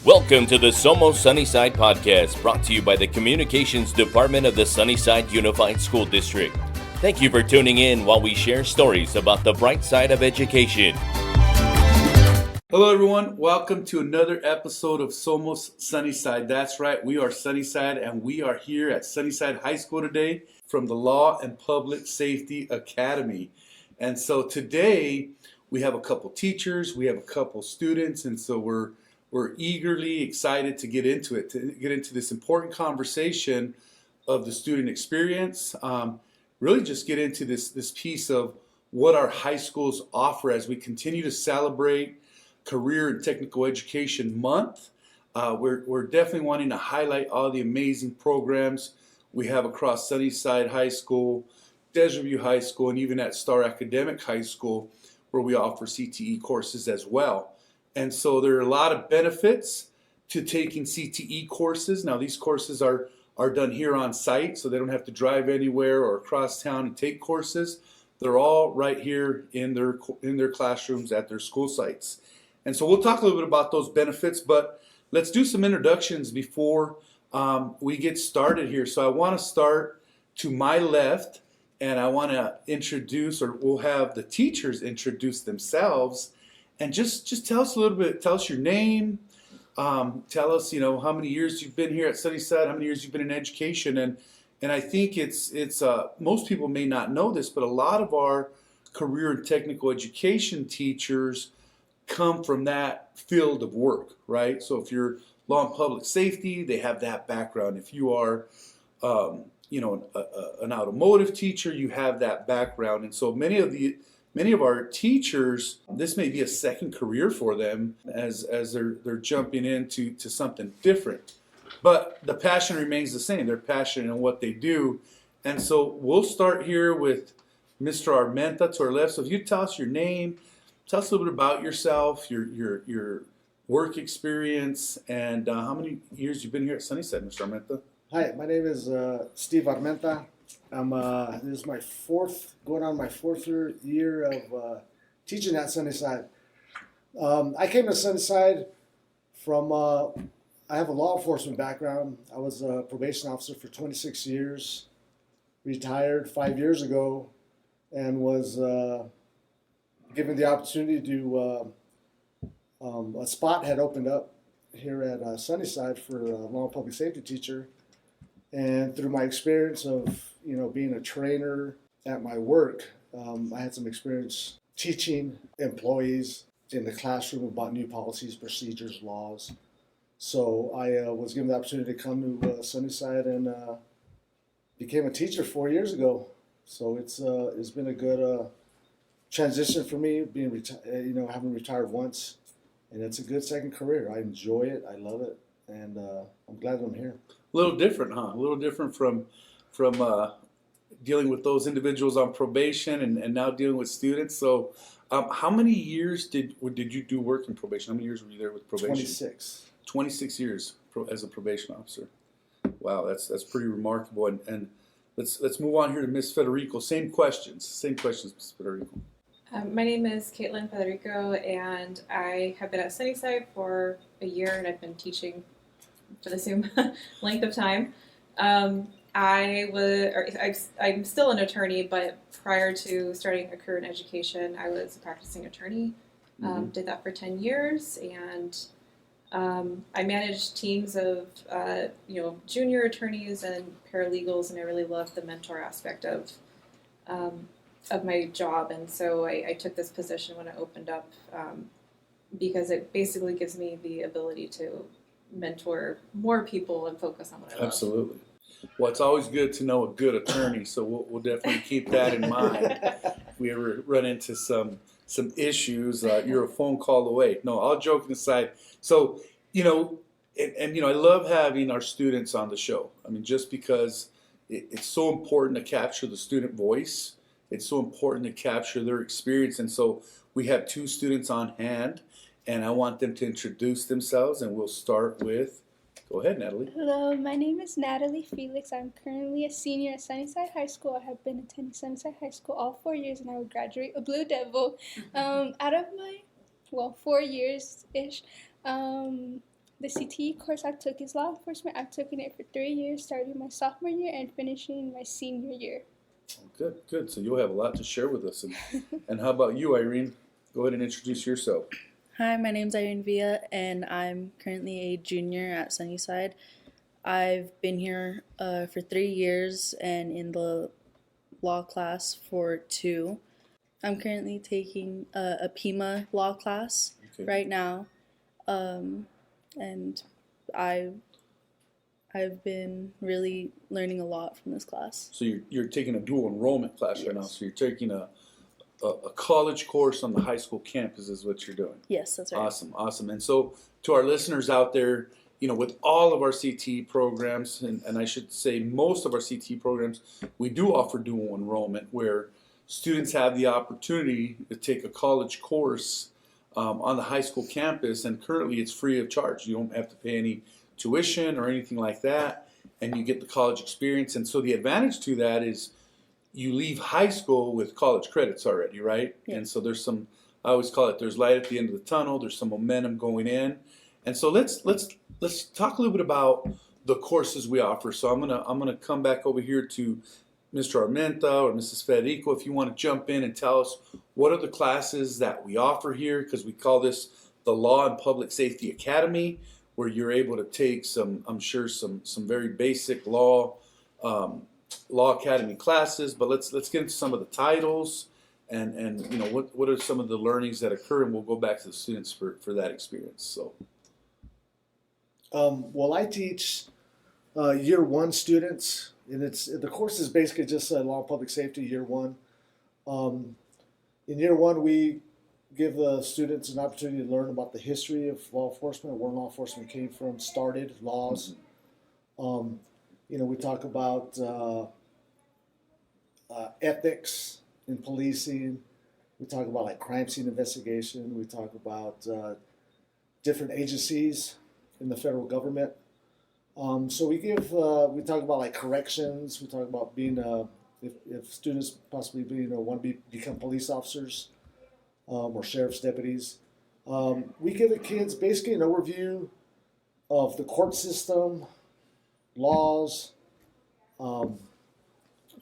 Welcome to the Somos Sunnyside podcast, brought to you by the Communications Department of the Sunnyside Unified School District. Thank you for tuning in while we share stories about the bright side of education. Hello everyone, welcome to another episode of Somos Sunnyside. That's right, we are Sunnyside and we are here at Sunnyside High School today from the Law and Public Safety Academy. And so today we have a couple teachers, we have a couple students, and so we're eagerly excited to get into it, to get into this important conversation of the student experience, really just get into this piece of what our high schools offer as we continue to celebrate Career and Technical Education Month. We're definitely wanting to highlight all the amazing programs we have across Sunnyside High School, Desert View High School, and even at Star Academic High School, where we offer CTE courses as well. And so there are a lot of benefits to taking CTE courses. Now these courses are done here on site, so they don't have to drive anywhere or across town and take courses. They're all right here in their classrooms at their school sites. And so we'll talk a little bit about those benefits, but let's do some introductions before we get started here. So I want to start to my left, and I want to introduce, or we'll have the teachers introduce themselves, and just tell us a little bit, tell us your name, tell us, how many years you've been here at Sunnyside, how many years you've been in education, and I think it's most people may not know this, but a lot of our career and technical education teachers come from that field of work, right? So if you're law and public safety, they have that background. If you are, an automotive teacher, you have that background. And so many of our teachers, this may be a second career for them as they're jumping into something different. But the passion remains the same. They're passionate in what they do. And so we'll start here with Mr. Armenta to our left. So if you tell us your name, tell us a little bit about yourself, your work experience, and how many years you've been here at Sunnyside, Mr. Armenta. Hi, my name is Steve Armenta. This is my going on my fourth year of teaching at Sunnyside. I came to Sunnyside from, I have a law enforcement background. I was a probation officer for 26 years, retired 5 years ago, and was given the opportunity to, a spot had opened up here at Sunnyside for a law and public safety teacher. And through my experience of, being a trainer at my work, I had some experience teaching employees in the classroom about new policies, procedures, laws. So I was given the opportunity to come to Sunnyside and became a teacher 4 years ago. So it's been a good transition for me, being having retired once, and it's a good second career. I enjoy it, I love it, and I'm glad that I'm here. A little different, huh? A little different from dealing with those individuals on probation and now dealing with students. So, how many years did you do work in probation? How many years were you there with probation? 26. 26 years as a probation officer. Wow, that's pretty remarkable. And let's move on here to Miss Federico. Same questions, Miss Federico. My name is Katelyn Federico, and I have been at Sunnyside for a year, and I've been teaching for the same length of time. I'm still an attorney, but prior to starting a career in education, I was a practicing attorney. Did that for 10 years, and I managed teams of junior attorneys and paralegals, and I really loved the mentor aspect of my job, and so I took this position when it opened up because it basically gives me the ability to mentor more people and focus on what I love. Absolutely. Well, it's always good to know a good attorney, so we'll definitely keep that in mind. If we ever run into some issues, you're a phone call away. No, all joking aside. So, I love having our students on the show. I mean, just because it's so important to capture the student voice. It's so important to capture their experience. And so we have two students on hand, and I want them to introduce themselves, and we'll start with, go ahead, Natalie. Hello, my name is Natalie Felix. I'm currently a senior at Sunnyside High School. I have been attending Sunnyside High School all 4 years, and I will graduate a Blue Devil. Out of my, 4 years-ish, The CTE course I took is law enforcement. I've taken it for 3 years, starting my sophomore year and finishing my senior year. Good, good. So you'll have a lot to share with us. And how about you, Irene? Go ahead and introduce yourself. Hi, my name's Irene Villa, and I'm currently a junior at Sunnyside. I've been here for 3 years and in the law class for 2. I'm currently taking a PIMA law class right now, and I've been really learning a lot from this class. So you're taking a dual enrollment class right now. So you're taking a college course on the high school campus is what you're doing. Yes, that's right. Awesome, awesome. And so to our listeners out there, with all of our CTE programs, and I should say most of our CTE programs, we do offer dual enrollment where students have the opportunity to take a college course on the high school campus, and currently it's free of charge. You don't have to pay any tuition or anything like that, and you get the college experience. And so the advantage to that is you leave high school with college credits already, right? Yeah. And so there's some, I always call it, there's light at the end of the tunnel. There's some momentum going in. And so let's talk a little bit about the courses we offer. So I'm gonna come back over here to Mr. Armenta or Mrs. Federico, if you want to jump in and tell us what are the classes that we offer here, because we call this the Law and Public Safety Academy, where you're able to take some very basic law academy classes. But let's get into some of the titles and what are some of the learnings that occur, and we'll go back to the students for that experience. So. Well, I teach year 1 students, and the course is basically just law and public safety year 1. In year 1, we give the students an opportunity to learn about the history of law enforcement, where law enforcement came from, started, laws. We talk about ethics in policing. We talk about like crime scene investigation. We talk about different agencies in the federal government. So we talk about like corrections. We talk about being if students possibly want to become police officers or sheriff's deputies. We give the kids basically an overview of the court system, laws,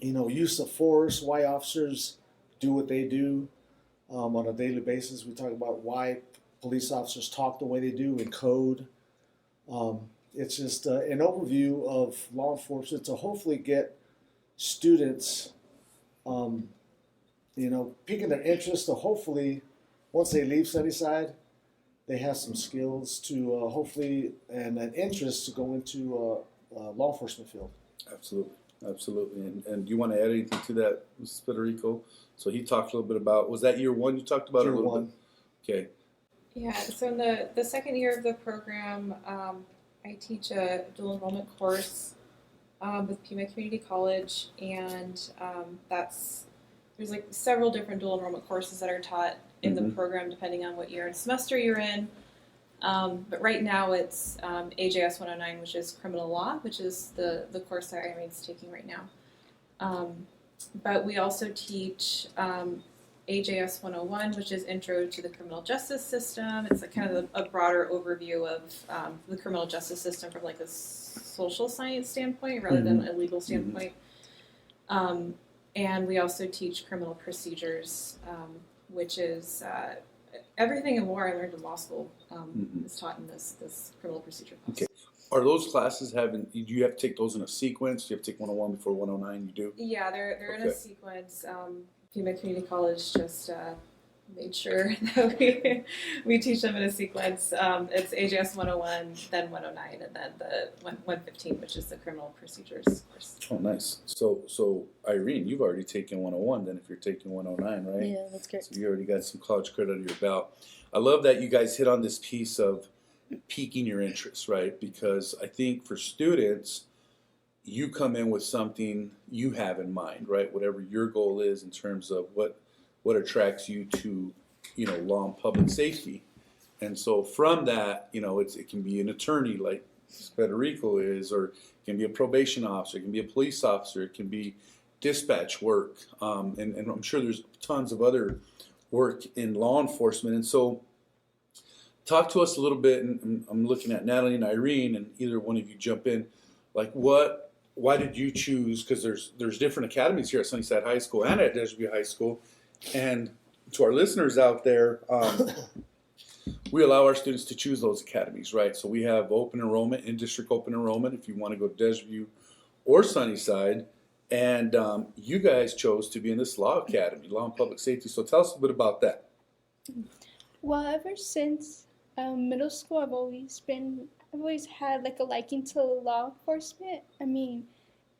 use of force, why officers do what they do on a daily basis. We talk about why police officers talk the way they do in code. It's just an overview of law enforcement to hopefully get students, piquing their interest to hopefully, once they leave Sunnyside, they have some skills to hopefully, and an interest to go into law enforcement field. Absolutely, absolutely. And do you want to add anything to that, Mrs. Federico? So he talked a little bit about, was that year 1 you talked about? Year a little 1. Bit? Okay. Yeah, so in the second year of the program, I teach a dual enrollment course with Pima Community College, and there's like several different dual enrollment courses that are taught in the program depending on what year and semester you're in. But right now it's AJS 109, which is criminal law, which is the course that Irene's taking right now. But we also teach AJS 101, which is Intro to the Criminal Justice System. It's like kind of a broader overview of the criminal justice system from like a social science standpoint rather than a legal standpoint. And we also teach criminal procedures, which is everything and more I learned in law school is taught in this criminal procedure class. Okay. Are those classes do you have to take those in a sequence? Do you have to take 101 before 109? You do? Yeah, they're in a sequence. Pima Community College just made sure that we teach them in a sequence. It's AJS 101, then 109, and then the 115, which is the criminal procedures course. Oh, nice. So Irene, you've already taken 101 then if you're taking 109, right? Yeah, that's correct. So you already got some college credit under your belt. I love that you guys hit on this piece of piquing your interest, right? Because I think for students, you come in with something you have in mind, right? Whatever your goal is in terms of what attracts you to, law and public safety. And so from that, it can be an attorney like Federico is, or it can be a probation officer, it can be a police officer, it can be dispatch work, and I'm sure there's tons of other work in law enforcement. And so talk to us a little bit, and I'm looking at Natalie and Irene, and either one of you jump in. Like, why did you choose? Because there's different academies here at Sunnyside High School and at Desert High School, and to our listeners out there, we allow our students to choose those academies, right? So we have open enrollment, in-district open enrollment, if you want to go to Desert View or Sunnyside. And you guys chose to be in this law academy, law and public safety. So tell us a bit about that. Well, ever since middle school, I've always had like a liking to law enforcement. I mean,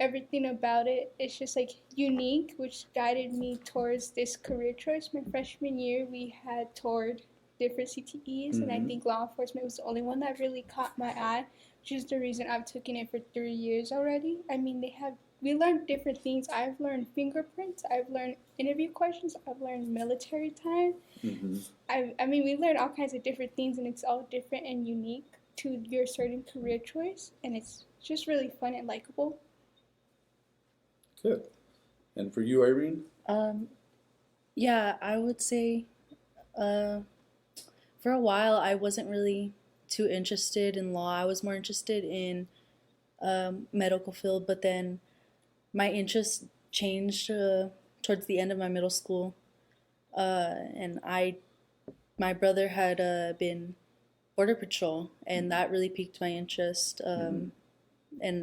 everything about it is just like unique, which guided me towards this career choice. My freshman year, we had toured different CTEs, and I think law enforcement was the only one that really caught my eye, which is the reason I've taken it for 3 years already. I mean, we learned different things. I've learned fingerprints, I've learned interview questions, I've learned military time. I mean, we learned all kinds of different things, and it's all different and unique to your certain career choice, and it's just really fun and likable. Good. And for you, Irene? Yeah, I would say for a while I wasn't really too interested in law. I was more interested in medical field, but then my interest changed towards the end of my middle school, and my brother had been border patrol, and that really piqued my interest, and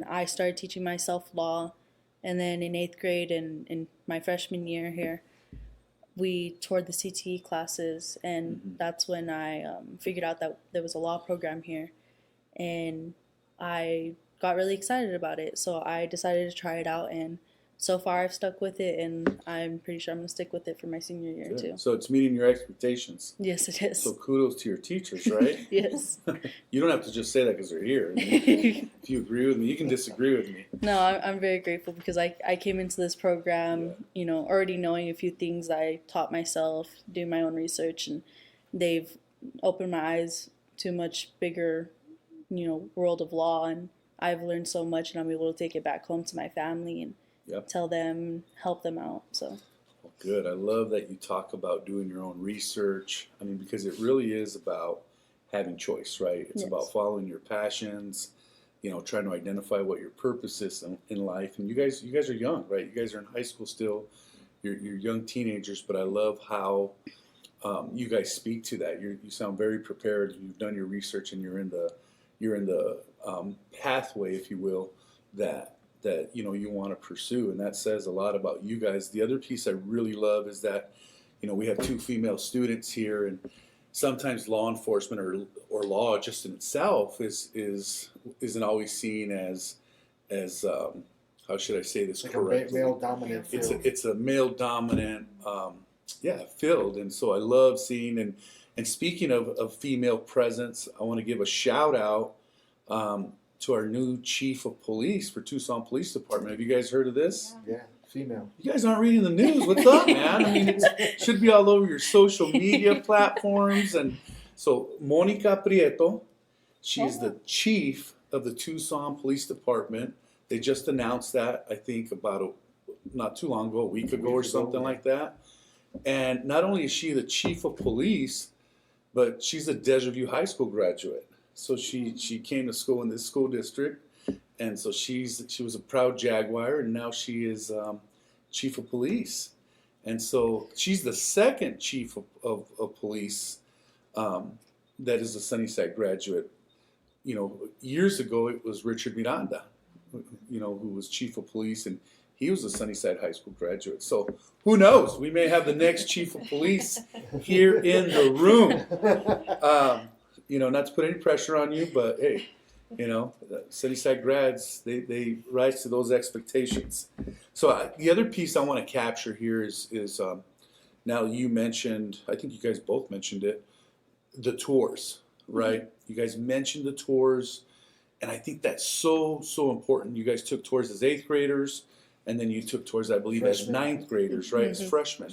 I started teaching myself law. And then in 8th grade and in my freshman year here, we toured the CTE classes, and that's when I figured out that there was a law program here, and I got really excited about it. So I decided to try it out, and so far I've stuck with it, and I'm pretty sure I'm going to stick with it for my senior year too. So it's meeting your expectations. Yes, it is. So kudos to your teachers, right? Yes. You don't have to just say that because they're here. I mean, if you agree with me, you can disagree with me. No, I'm very grateful because I came into this program, already knowing a few things that I taught myself, doing my own research, and they've opened my eyes to a much bigger, world of law, and I've learned so much, and I'm able to take it back home to my family and tell them, help them out. So. Well, good. I love that you talk about doing your own research. I mean, because it really is about having choice, right? It's about following your passions, trying to identify what your purpose is in life. And you guys are young, right? You guys are in high school still. You're young teenagers, but I love how you guys speak to that. You sound very prepared. You've done your research, and you're in the pathway, if you will, that you want to pursue, and that says a lot about you guys. The other piece I really love is that we have 2 female students here, and sometimes law enforcement or law just in itself isn't always seen as how should I say this like correctly? a male dominant field. It's a male dominant field, and so I love seeing and speaking of female presence, I want to give a shout out to our new chief of police for Tucson Police Department. Have you guys heard of this? Yeah, female. You guys aren't reading the news. What's up, man? I mean, it should be all over your social media platforms. And so Monica Prieto, she is the chief of the Tucson Police Department. They just announced that, I think, not too long ago, a week ago or something like that. And not only is she the chief of police, but she's a Desert View High School graduate. So she came to school in this school district, and so she was a proud Jaguar, and now she is chief of police. And so she's the second chief of police that is a Sunnyside graduate. Years ago it was Richard Miranda, who was chief of police, and he was a Sunnyside High School graduate. So who knows? We may have the next chief of police here in the room. Not to put any pressure on you, but hey, Sunnyside grads, they rise to those expectations. So the other piece I want to capture here is now you mentioned, I think you guys both mentioned it, the tours, right? You guys mentioned the tours, and I think that's so important. You guys took tours as 8th graders, and then you took tours, I believe, as 9th graders, right, as freshmen.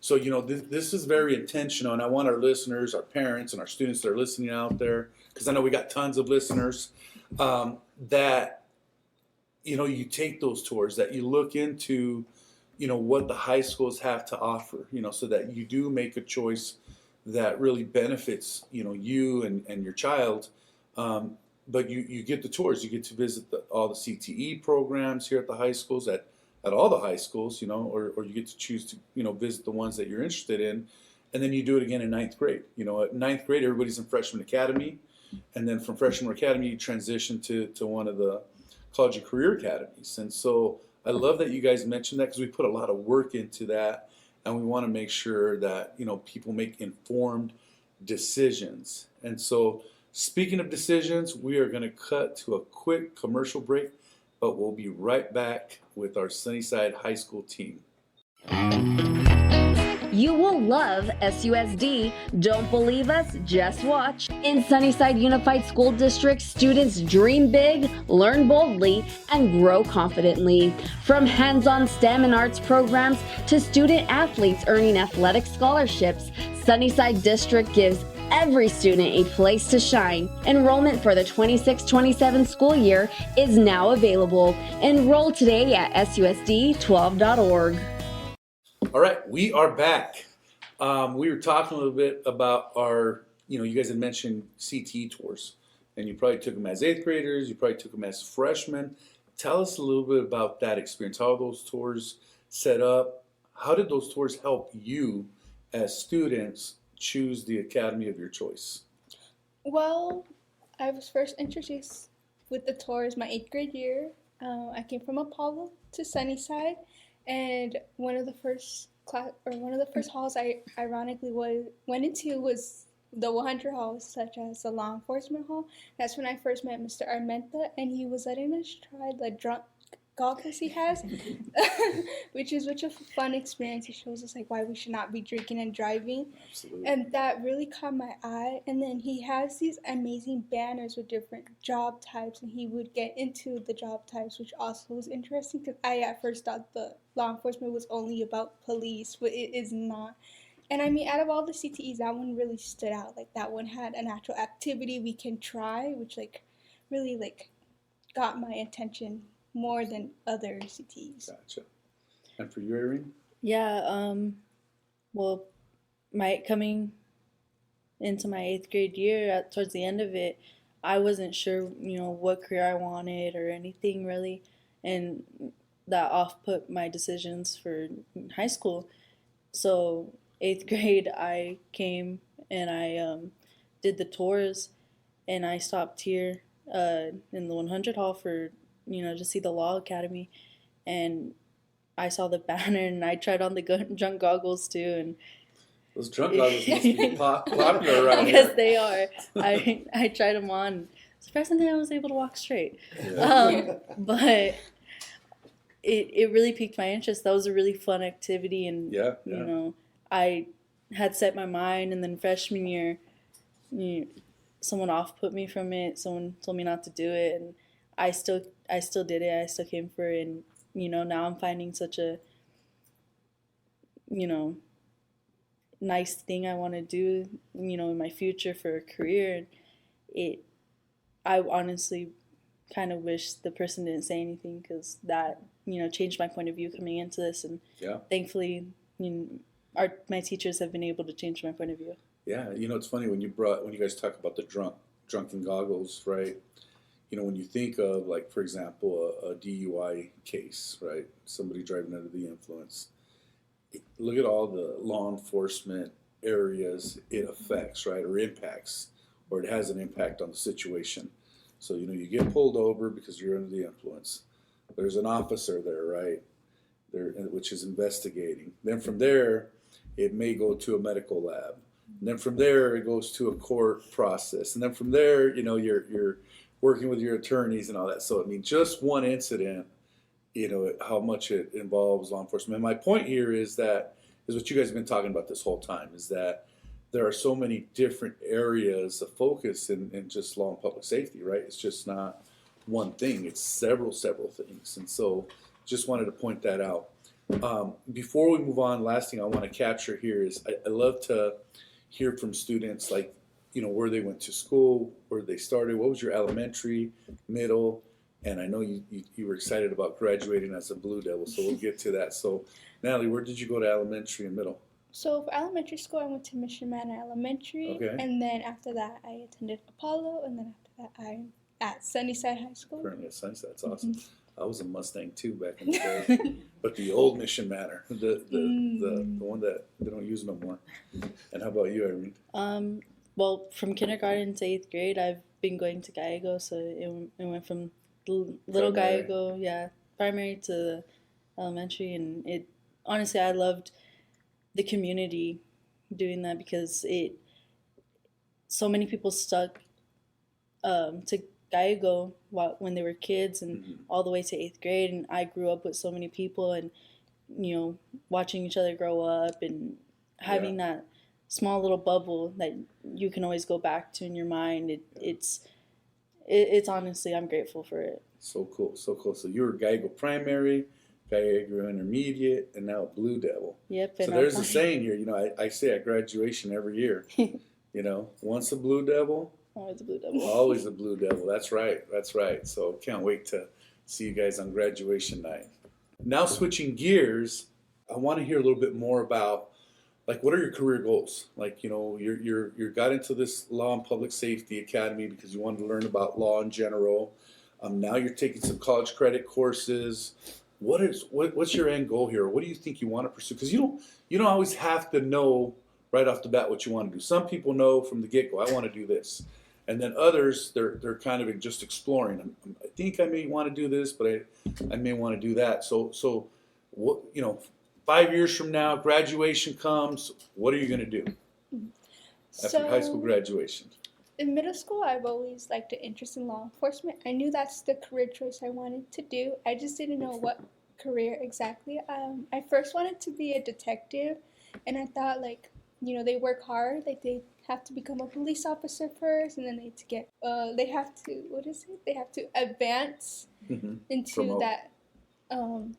So, this is very intentional, and I want our listeners, our parents, and our students that are listening out there, because I know we got tons of listeners, that, you take those tours, that you look into, what the high schools have to offer, so that you do make a choice that really benefits, you and your child. But you get the tours. You get to visit all the CTE programs here at the high schools, at all the high schools, or you get to choose to, visit the ones that you're interested in. And then you do it again in ninth grade. At ninth grade, everybody's in freshman academy. And then from freshman academy, you transition to one of the college and career academies. And so I love that you guys mentioned that, because we put a lot of work into that. And we want to make sure that, people make informed decisions. And so, speaking of decisions, we are going to cut to a quick commercial break, but we'll be right back with our Sunnyside High School team. You will love SUSD. Don't believe us? Just watch. In Sunnyside Unified School District, students dream big, learn boldly, and grow confidently. From hands-on STEM and arts programs to student athletes earning athletic scholarships, Sunnyside District gives every student a place to shine. Enrollment for the 26-27 school year is now available. Enroll today at susd12.org. All right, we are back. We were talking a little bit about our, you guys had mentioned CTE tours, and you probably took them as 8th graders, you probably took them as freshmen. Tell us a little bit about that experience. How are those tours set up? How did those tours help you as students choose the academy of your choice? Well, I was first introduced with the tours my 8th grade year. I came from Apollo to Sunnyside, and one of the first halls I ironically went into was the 100 halls, such as the law enforcement hall. That's when I first met Mr. Armenta, and he was letting us try the drunk goggles he has, which is such a fun experience. He shows us why we should not be drinking and driving. Absolutely. And that really caught my eye. And then he has these amazing banners with different job types, and he would get into the job types, which also was interesting, because I at first thought the law enforcement was only about police, but it is not. And I mean, out of all the CTEs, that one really stood out. That one had an actual activity we can try, which really got my attention more than other CTEs. Gotcha. And for you, Irene? Yeah, well, coming into my 8th grade year, towards the end of it, I wasn't sure, what career I wanted or anything really, and that off-put my decisions for high school. So 8th grade, I came and I did the tours, and I stopped here in the 100 hall for, to see the law academy, and I saw the banner, and I tried on the drunk goggles too, and those drunk goggles must be popular around here. Yes, they are. I tried them on. It's the first time I was able to walk straight. Yeah. But it really piqued my interest. That was a really fun activity, and I had set my mind, and then freshman year, someone off-put me from it. Someone told me not to do it, and I still did it. I still came for it, and now I'm finding such a nice thing I want to do, in my future for a career. I honestly kind of wish the person didn't say anything, because that changed my point of view coming into this, and thankfully my teachers have been able to change my point of view. Yeah, it's funny when you guys talk about the drunken goggles, right? When you think of, for example, a DUI case, right? Somebody driving under the influence. Look at all the law enforcement areas it affects, right? Or impacts, or it has an impact on the situation. So, you get pulled over because you're under the influence. There's an officer there, right? Which is investigating. Then from there, it may go to a medical lab. And then from there, it goes to a court process. And then from there, you're working with your attorneys and all that. So, just one incident, how much it involves law enforcement. And my point here is what you guys have been talking about this whole time, is that there are so many different areas of focus in just law and public safety, right? It's just not one thing. It's several things. And so just wanted to point that out. Before we move on, last thing I want to capture here is I love to hear from students, where they went to school, where they started, what was your elementary, middle, and I know you were excited about graduating as a Blue Devil, so we'll get to that. So, Natalie, where did you go to elementary and middle? So for elementary school, I went to Mission Manor Elementary, Okay. and then after that, I attended Apollo, and then after that, I'm at Sunnyside High School. Currently at Sunset. That's awesome. I was a Mustang too back in the day, but the old Mission Manor, the one that they don't use no more. And how about you, Irene? Well, from kindergarten to 8th grade, I've been going to Gallego, so it went from little Primary. Gallego, primary to elementary, and it honestly, I loved the community doing that because so many people stuck to Gallego when they were kids and all the way to 8th grade, and I grew up with so many people, and watching each other grow up and having that small little bubble that you can always go back to in your mind. It's honestly, I'm grateful for it. So cool, so cool. So you were Gallego Primary, Gallego Intermediate, and now Blue Devil. Yep. So there's a saying here, I say at graduation every year, once a Blue Devil, Always a Blue Devil. always a Blue Devil. That's right. So can't wait to see you guys on graduation night. Now switching gears, I want to hear a little bit more about, like, what are your career goals? Like, you got into this Law and Public Safety Academy because you wanted to learn about law in general. Now you're taking some college credit courses. What's your end goal here? What do you think you want to pursue? Because you don't always have to know right off the bat what you want to do. Some people know from the get-go, I want to do this. And then others, they're kind of just exploring. I think I may want to do this, but I may want to do that. So what 5 years from now, graduation comes. What are you going to do after high school graduation? In middle school, I've always liked an interest in law enforcement. I knew that's the career choice I wanted to do. I just didn't know what career exactly. I first wanted to be a detective, and I thought, they work hard. Like, they have to become a police officer first, and then they have to advance into Promote. that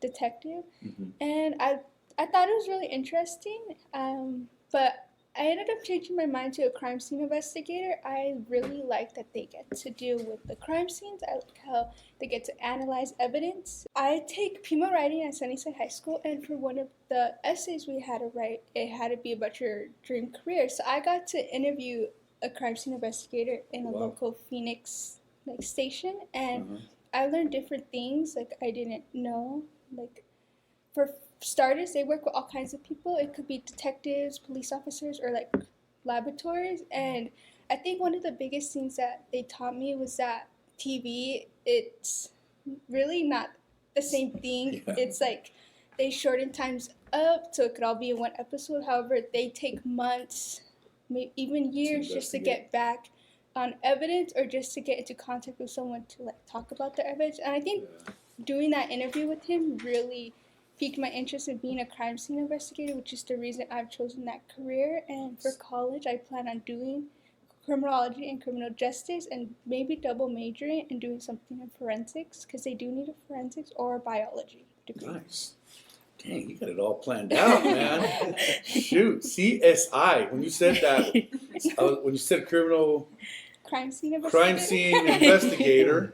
detective. And I thought it was really interesting, but I ended up changing my mind to a crime scene investigator. I really like that they get to deal with the crime scenes. I like how they get to analyze evidence. I take PIMA writing at Sunnyside High School, and for one of the essays we had to write, it had to be about your dream career. So I got to interview a crime scene investigator in a local Phoenix station, and I learned different things I didn't know. For starters, they work with all kinds of people. It could be detectives, police officers, or laboratories. And I think one of the biggest things that they taught me was that TV, it's really not the same thing. Yeah. It's they shorten times up so it could all be in one episode. However, they take months, maybe even years, just to get back on evidence or just to get into contact with someone to talk about the evidence. And I think doing that interview with him really piqued my interest in being a crime scene investigator, which is the reason I've chosen that career. And for college, I plan on doing criminology and criminal justice and maybe double majoring and doing something in forensics, because they do need a forensics or a biology degree. Nice. Dang, you got it all planned out, man. Shoot, CSI. When you said that, when you said Crime scene investigator. investigator,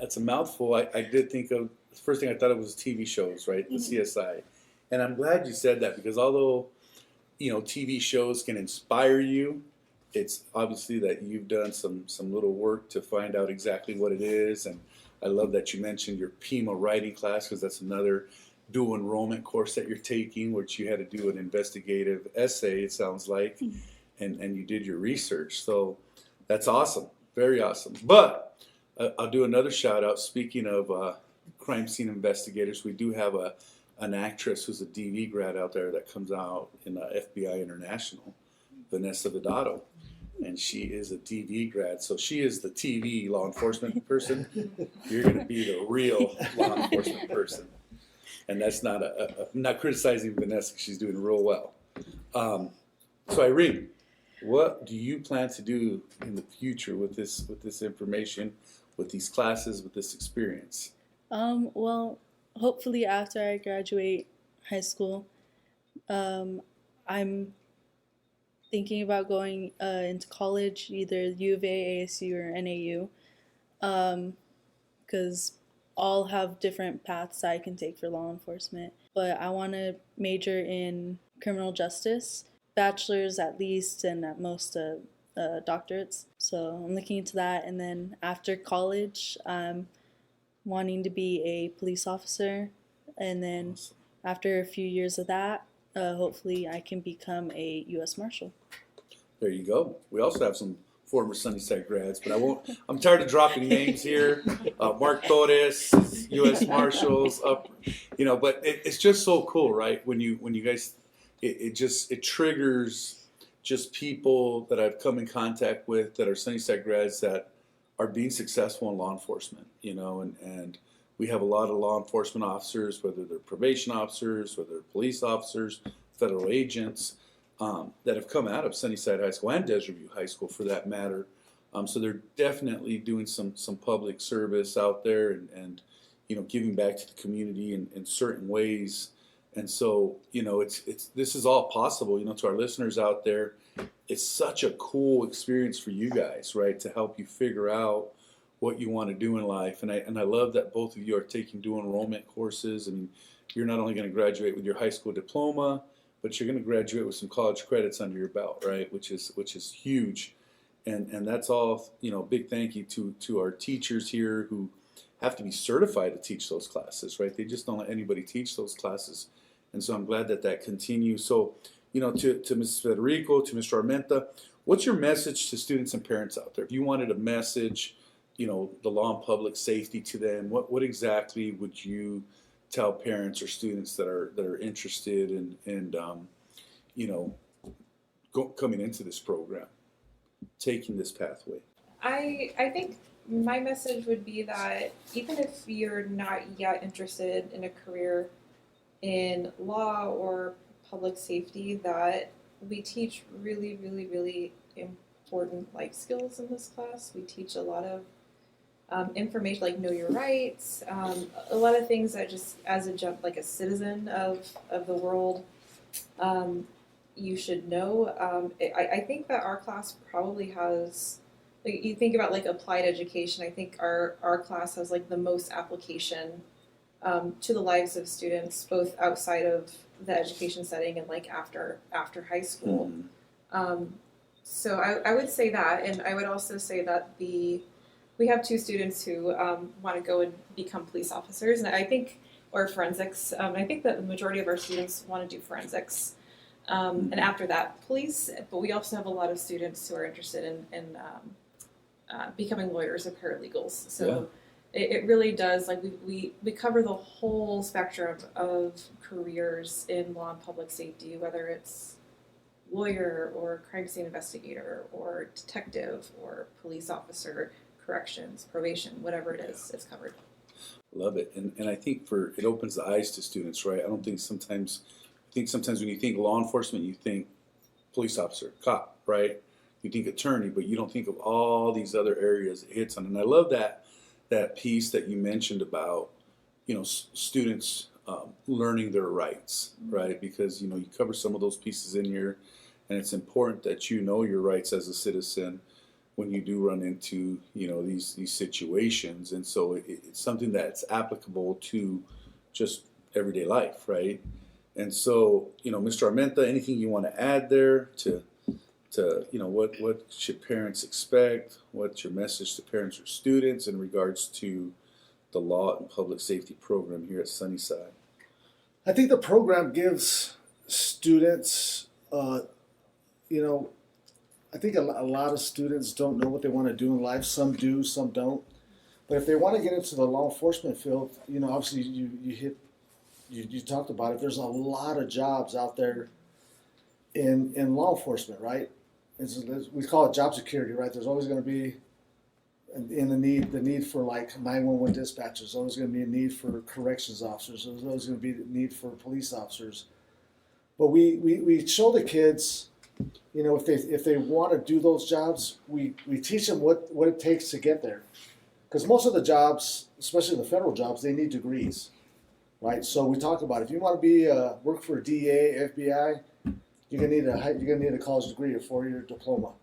it's a mouthful. I did think of, the first thing I thought of was TV shows, right? The CSI. And I'm glad you said that, because although, TV shows can inspire you, it's obviously that you've done some little work to find out exactly what it is. And I love that you mentioned your PIMA writing class, because that's another dual enrollment course that you're taking, which you had to do an investigative essay, it sounds like, and you did your research. So that's awesome. Very awesome. But I'll do another shout out. Speaking of crime scene investigators, we do have an actress who's a DV grad out there that comes out in FBI International, Vanessa Vidotto, and she is a DV grad. So she is the TV law enforcement person. You're going to be the real law enforcement person. And that's not I'm not criticizing Vanessa. She's doing real well. So Irene, what do you plan to do in the future with this information, with these classes, with this experience? Well, hopefully after I graduate high school, I'm thinking about going into college, either U of A, ASU, or NAU, because all have different paths I can take for law enforcement. But I want to major in criminal justice, bachelor's at least, and at most doctorates. So I'm looking into that. And then after college, I'm wanting to be a police officer. And then after a few years of that, hopefully I can become a U.S. Marshal. There you go. We also have some former Sunnyside grads, but I won't. I'm tired of dropping names here. Mark Torres, U.S. Marshals, up, But it's just so cool, right? When you guys, it triggers just people that I've come in contact with that are Sunnyside grads that are being successful in law enforcement, and we have a lot of law enforcement officers, whether they're probation officers, whether they're police officers, federal agents, that have come out of Sunnyside High School and Desert View High School for that matter. So they're definitely doing some public service out there and giving back to the community in certain ways. And so, this is all possible, to our listeners out there. It's such a cool experience for you guys, right? To help you figure out what you want to do in life. And I love that both of you are taking dual enrollment courses. And you're not only going to graduate with your high school diploma, but you're going to graduate with some college credits under your belt, right? Which is huge. And that's all, big thank you to our teachers here who have to be certified to teach those classes, right? They just don't let anybody teach those classes. And so I'm glad that continues. So, to Mrs. Federico, to Mr. Armenta, what's your message to students and parents out there? If you wanted a message, the law and public safety to them, what exactly would you tell parents or students that are interested in coming into this program, taking this pathway? I think my message would be that even if you're not yet interested in a career in law or public safety, that we teach really, really, really important life skills in this class. We teach a lot of information like know your rights, a lot of things that just as like a citizen of the world, you should know. I think that our class probably has, like, you think about like applied education, I think our class has like the most application to the lives of students, both outside of the education setting and like after high school. So I would say that, and I would also say that we have 2 students who want to go and become police officers, and I think, or forensics. I think that the majority of our students want to do forensics, and after that, police. But we also have a lot of students who are interested in becoming lawyers or paralegals. So it really does, like, we cover the whole spectrum of careers in law and public safety, whether it's lawyer or crime scene investigator or detective or police officer, corrections, probation, whatever it is, it's covered. Love it. And I think it opens the eyes to students, right? I think sometimes when you think law enforcement, you think police officer, cop, right? You think attorney, but you don't think of all these other areas it hits on. And I love that piece that you mentioned about, students learning their rights, right? Because, you cover some of those pieces in here, and it's important that you know your rights as a citizen when you do run into, these situations. And so it's something that's applicable to just everyday life, right? And so, Mr. Armenta, anything you want to add there to what should parents expect? What's your message to parents or students in regards to the law and public safety program here at Sunnyside? I think the program gives students, I think a lot of students don't know what they want to do in life. Some do, some don't. But if they want to get into the law enforcement field, obviously you talked about it. There's a lot of jobs out there in law enforcement, right? We call it job security, right? There's always going to be the need for like 911 dispatchers. There's always going to be a need for corrections officers. There's always going to be the need for police officers. But we show the kids, if they want to do those jobs, we teach them what it takes to get there. Because most of the jobs, especially the federal jobs, they need degrees, right? So we talk about if you want to work for DA, FBI, you're gonna need a college degree, a 4-year diploma,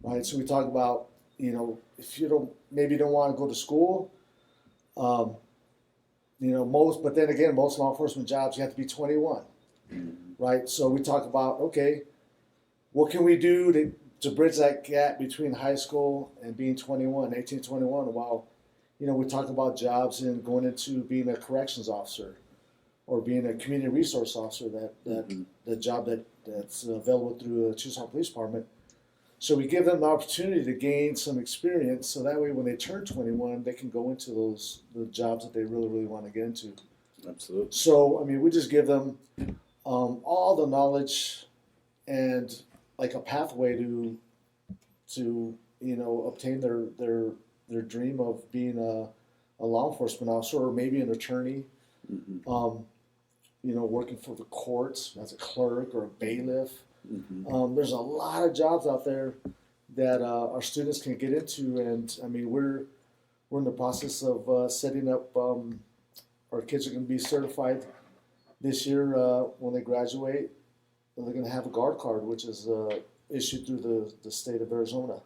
right? So we talk about, if you don't want to go to school, but then again, most law enforcement jobs you have to be 21. right? So we talk about, okay, what can we do to bridge that gap between high school and being 21, 18, 21? Well, we talk about jobs and going into being a corrections officer or being a community resource officer, the job that's available through the Tucson Police Department. So we give them the opportunity to gain some experience, so that way when they turn 21, they can go into the jobs that they really, really want to get into. Absolutely. So, I mean, we just give them all the knowledge and like a pathway to obtain their dream of being a law enforcement officer or maybe an attorney. Working for the courts as a clerk or a bailiff. There's a lot of jobs out there that our students can get into, and I mean we're in the process of setting up. Our kids are going to be certified this year when they graduate. And they're going to have a guard card, which is issued through the state of Arizona,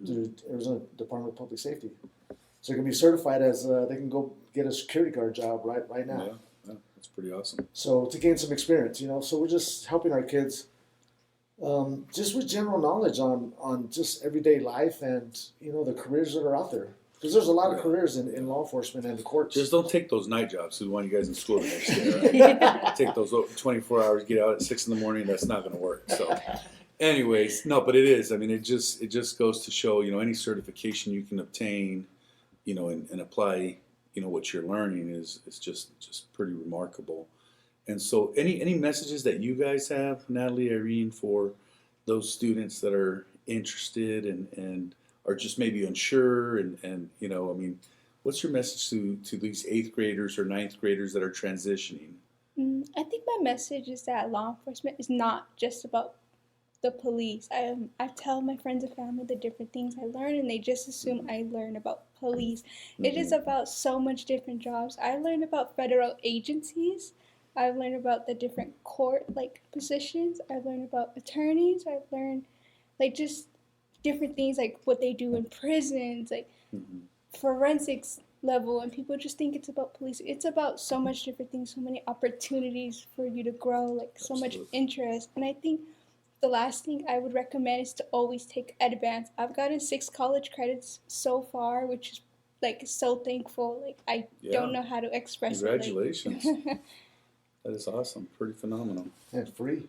through Arizona Department of Public Safety. So they're going to be certified as they can go get a security guard job right now. Yeah, that's pretty awesome. So to gain some experience, so we're just helping our kids just with general knowledge on just everyday life and, the careers that are out there. Because there's a lot of careers in law enforcement and the courts. Just don't take those night jobs. We want you guys in school the next day, right? Take those 24 hours, get out at 6 in the morning. That's not going to work. So, anyways, no, but it is. I mean, it just goes to show, any certification you can obtain, and apply, what you're learning is just pretty remarkable. And so, any messages that you guys have, Natalie, Irene, for those students that are interested and are just maybe unsure and I mean, what's your message to these 8th graders or 9th graders that are transitioning? I think my message is that law enforcement is not just about the police. I tell my friends and family the different things I learn, and they just assume I learn about police. It is about so much different jobs. I learned about federal agencies. I've learned about the different court positions. I've learned about attorneys. I've learned just different things like what they do in prisons, forensics level, and people just think it's about police. It's about so much different things, so many opportunities for you to grow, so much interest. And I think the last thing I would recommend is to always take advance. I've gotten 6 college credits so far, which is so thankful. I don't know how to express Congratulations. That is awesome. Pretty phenomenal. And free.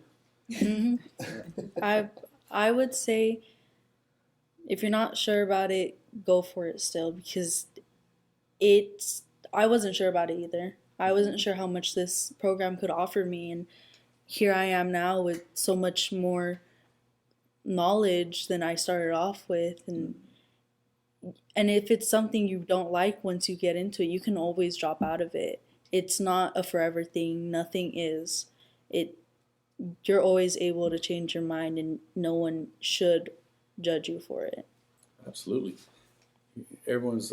I would say if you're not sure about it, go for it still, because I wasn't sure about it either. I wasn't sure how much this program could offer me, and here I am now with so much more knowledge than I started off with, and if it's something you don't like once you get into it, you can always drop out of it. It's not a forever thing. Nothing is. You're always able to change your mind, and no one should judge you for it. Absolutely. Everyone's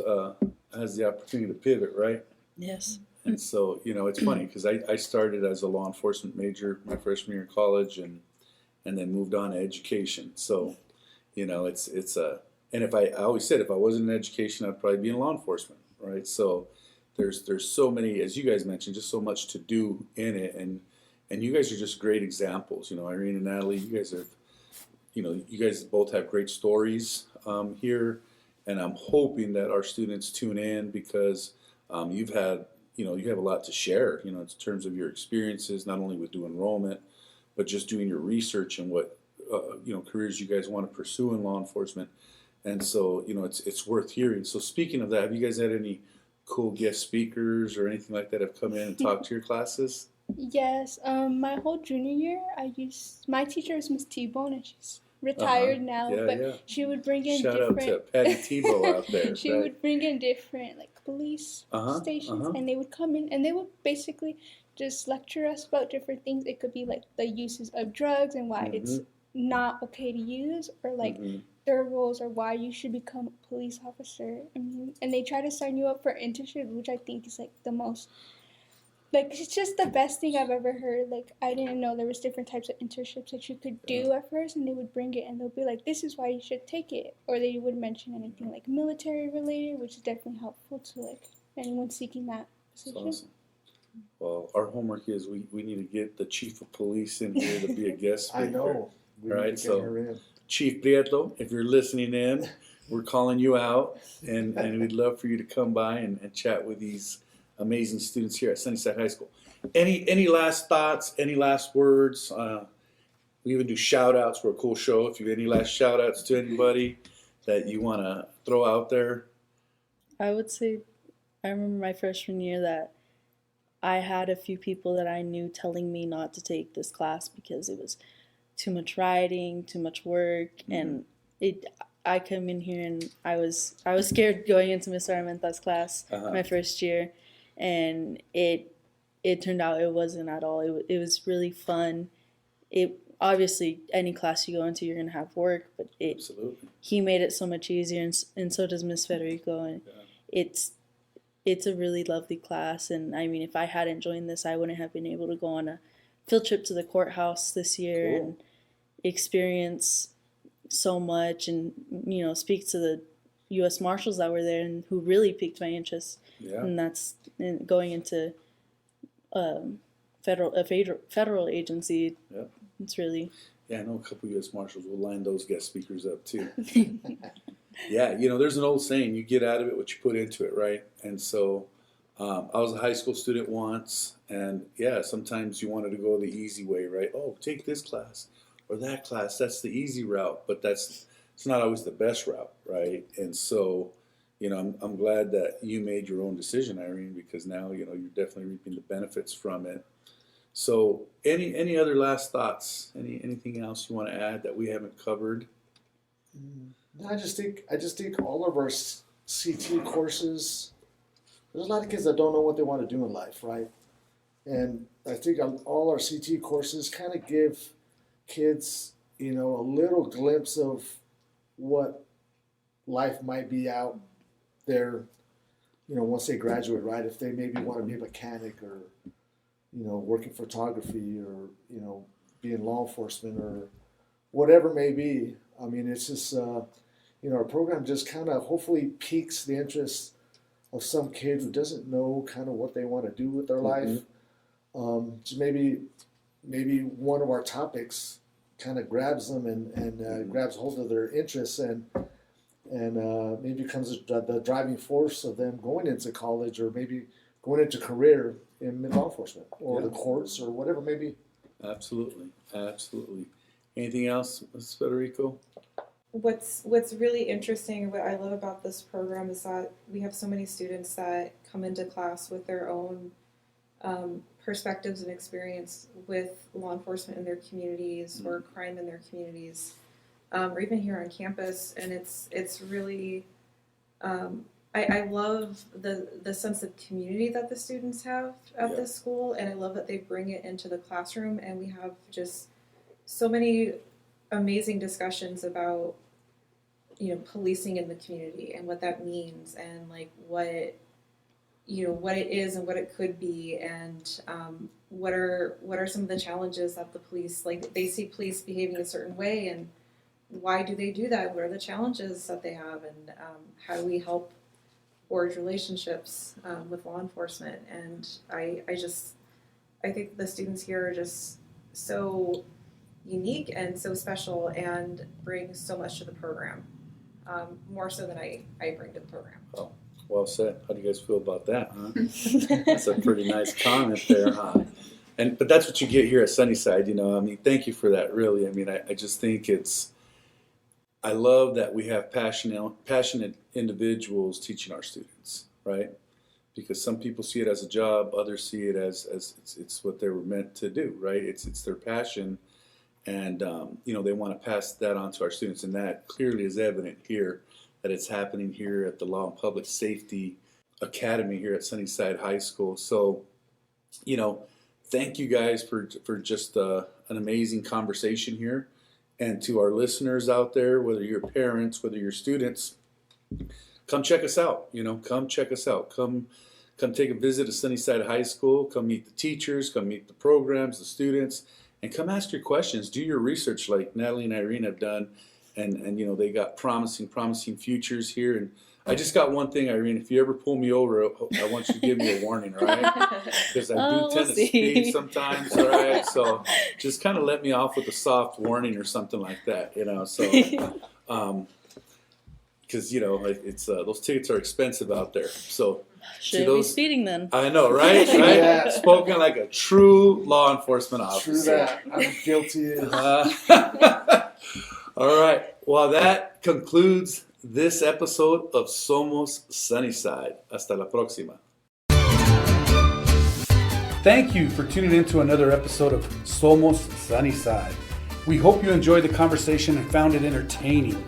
has the opportunity to pivot, right? Yes. And so, it's funny because I started as a law enforcement major my freshman year in college and then moved on to education. So, it's and I always said if I wasn't in education, I'd probably be in law enforcement, right? So there's so many, as you guys mentioned, just so much to do in it, and you guys are just great examples. Irene and Natalie, you guys are, you guys both have great stories here, and I'm hoping that our students tune in because you have a lot to share, in terms of your experiences, not only with doing enrollment, but just doing your research and what, careers you guys want to pursue in law enforcement. And so, it's worth hearing. So speaking of that, have you guys had any cool guest speakers or anything like that have come in and talked to your classes? Yes. My whole junior year, my teacher was Miss T-Bone, and she's retired now, but she would bring in Shout out to Patty Tebow out there. She would bring in different police stations, and they would come in and they would basically just lecture us about different things. It could be the uses of drugs and why it's not okay to use, or their roles, or why you should become a police officer. And they try to sign you up for internships, which I think is the most. It's just the best thing I've ever heard. I didn't know there was different types of internships that you could do at first, and they would bring it, and they'll be this is why you should take it. Or they would mention anything military related, which is definitely helpful to anyone seeking that position. That's awesome. Well, our homework is we need to get the chief of police in here to be a guest speaker. I know. We Right, need to so- get her in. Chief Prieto, if you're listening in, we're calling you out, and we'd love for you to come by and chat with these amazing students here at Sunnyside High School. Any last thoughts? Any last words? We even do shout outs. We're a cool show. If you have any last shout outs to anybody that you want to throw out there. I would say I remember my freshman year that I had a few people that I knew telling me not to take this class because it was too much writing, too much work, and I come in here and I was scared going into Mr. Armenta's class my first year, and it turned out it wasn't at all. It was really fun. It obviously any class you go into you're gonna have work, but Absolutely. he made it so much easier, and so does Miss Federico, and it's a really lovely class. And I mean, if I hadn't joined this, I wouldn't have been able to go on a field trip to the courthouse this year and experience so much, and speak to the U.S. Marshals that were there and who really piqued my interest. Yeah. And that's going into federal agency. Yep. It's really Yeah, I know a couple U.S. Marshals will line those guest speakers up too. Yeah, there's an old saying, you get out of it what you put into it, right? And so I was a high school student once, and yeah, sometimes you wanted to go the easy way, right? Oh, take this class or that class. That's the easy route, but it's not always the best route, right? And so, I'm glad that you made your own decision, Irene, because now, you're definitely reaping the benefits from it. So any other last thoughts? Anything else you want to add that we haven't covered? No, I just think all of our CT courses. There's a lot of kids that don't know what they want to do in life, right? And I think all our CT courses kind of give kids, a little glimpse of what life might be out there, once they graduate, right? If they maybe want to be a mechanic or, work in photography or, be in law enforcement or whatever it may be. I mean, it's just, our program just kind of hopefully piques the interest of some kid who doesn't know kind of what they want to do with their life. So maybe one of our topics kind of grabs them and grabs hold of their interests and maybe becomes the driving force of them going into college or maybe going into career in law enforcement or the courts or whatever it may be. Absolutely. Anything else, Ms. Federico? What's really interesting and what I love about this program is that we have so many students that come into class with their own perspectives and experience with law enforcement in their communities or crime in their communities, or even here on campus. And it's really, I love the sense of community that the students have at this school, and I love that they bring it into the classroom, and we have just so many amazing discussions about policing in the community and what that means and like what it is and what it could be, and what are some of the challenges that the police, like, they see police behaving a certain way and why do they do that? What are the challenges that they have, and how do we help forge relationships with law enforcement? And I think the students here are just so unique and so special and bring so much to the program, more so than I bring to the program. Oh, well said. How do you guys feel about that, huh? That's a pretty nice comment there, huh? But that's what you get here at Sunnyside, thank you for that, really. I just think I love that we have passionate individuals teaching our students, right? Because some people see it as a job, others see it as it's what they were meant to do, right? It's their passion, and they want to pass that on to our students, and that clearly is evident here, that it's happening here at the Law and Public Safety Academy here at Sunnyside High School. So, thank you guys for just an amazing conversation here. And to our listeners out there, whether you're parents, whether you're students, come check us out. Come check us out. Come take a visit at Sunnyside High School. Come meet the teachers. Come meet the programs, the students, and come ask your questions. Do your research like Natalie and Irene have done, and they got promising futures here. And I just got one thing, Irene. If you ever pull me over, I want you to give me a warning, all right? Because I do tend to speed sometimes, all right? So just kind of let me off with a soft warning or something like that, So, because it's those tickets are expensive out there. So Should be speeding then. I know, right? Yeah. Spoken like a true law enforcement officer. True that. I'm guilty. All right. Well, that concludes this episode of Somos Sunnyside. Hasta la próxima. Thank you for tuning in to another episode of Somos Sunnyside. We hope you enjoyed the conversation and found it entertaining.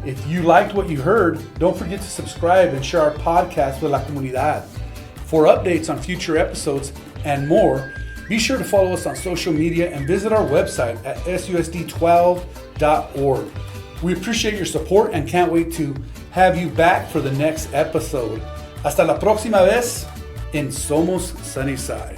If you liked what you heard, don't forget to subscribe and share our podcast with la comunidad. For updates on future episodes and more, be sure to follow us on social media and visit our website at susd12.org. We appreciate your support and can't wait to have you back for the next episode. Hasta la próxima vez en Somos Sunnyside.